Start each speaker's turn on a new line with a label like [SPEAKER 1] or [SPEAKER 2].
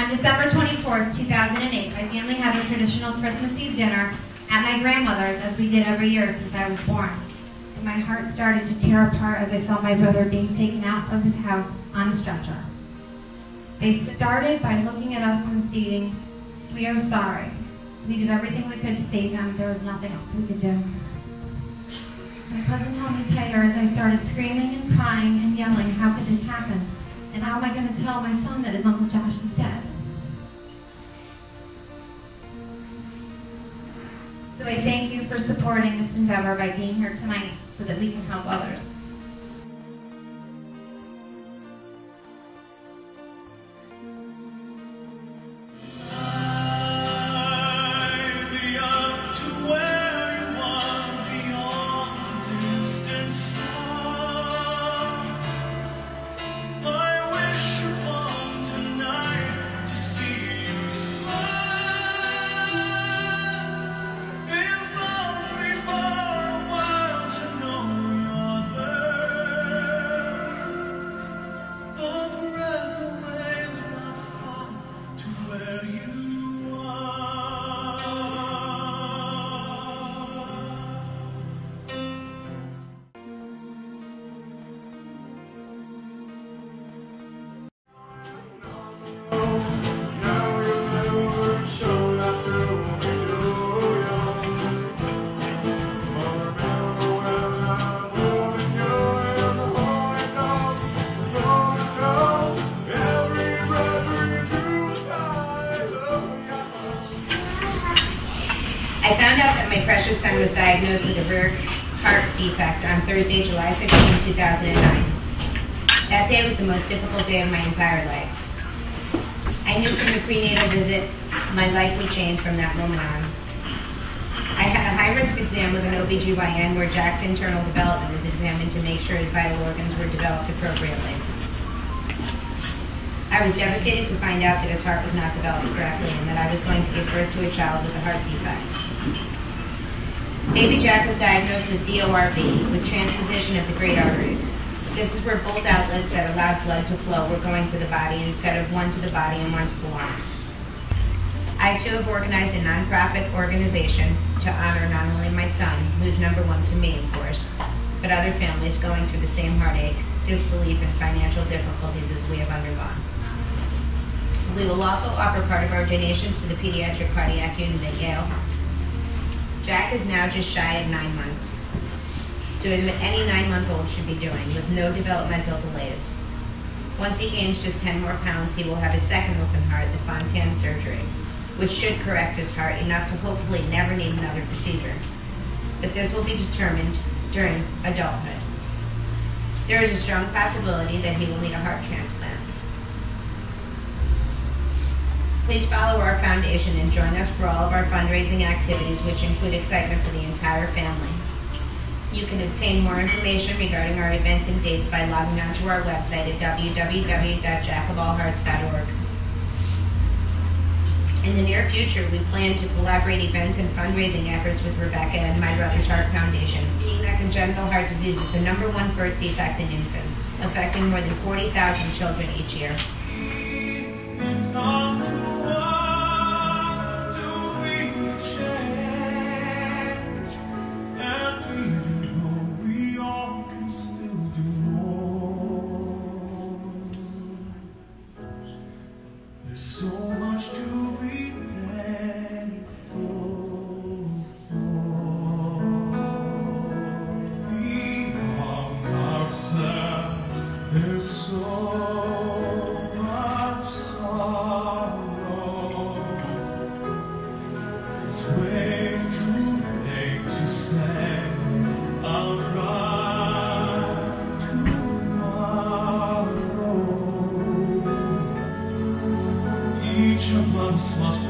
[SPEAKER 1] On December 24th, 2008, my family had a traditional Christmas Eve dinner at my grandmother's, as we did every year since I was born. And my heart started to tear apart as I saw my brother being taken out of his house on a stretcher. They started by looking at us and stating, "We are sorry. We did everything we could to save him. There was nothing else we could do." My cousin held me tighter as I started screaming and crying and yelling, "How could this happen? And how am I going to tell my son that his Uncle Josh is dead?" So I thank you for supporting this endeavor by being here tonight so that we can help others. I found out that my precious son was diagnosed with a rare heart defect on Thursday, July 16, 2009. That day was the most difficult day of my entire life. I knew from the prenatal visit my life would change from that moment on. I had a high-risk exam with an OBGYN where Jack's internal development is examined to make sure his vital organs were developed appropriately. I was devastated to find out that his heart was not developed correctly and that I was going to give birth to a child with a heart defect. Baby Jack was diagnosed with DORB, with transposition of the great arteries. This is where both outlets that allowed blood to flow were going to the body instead of one to the body and one to the lungs. I too have organized a nonprofit organization to honor not only my son, who's number one to me, of course, but other families going through the same heartache, disbelief, and financial difficulties as we have undergone. We will also offer part of our donations to the Pediatric Cardiac Unit at Yale. Jack is now just shy of 9 months, doing what any 9-month-old should be doing, with no developmental delays. Once he gains just 10 more pounds, he will have his second open heart, the Fontan surgery, which should correct his heart enough to hopefully never need another procedure. But this will be determined during adulthood. There is a strong possibility that he will need a heart transplant. Please follow our foundation and join us for all of our fundraising activities, which include excitement for the entire family. You can obtain more information regarding our events and dates by logging onto our website at www.jackofallhearts.org. In the near future, we plan to collaborate events and fundraising efforts with Rebecca and My Brother's Heart Foundation, being that congenital heart disease is the #1 birth defect in infants, affecting more than 40,000 children each year.
[SPEAKER 2] There's so much sorrow. It's way too late to say I'll cry tomorrow. Each of us must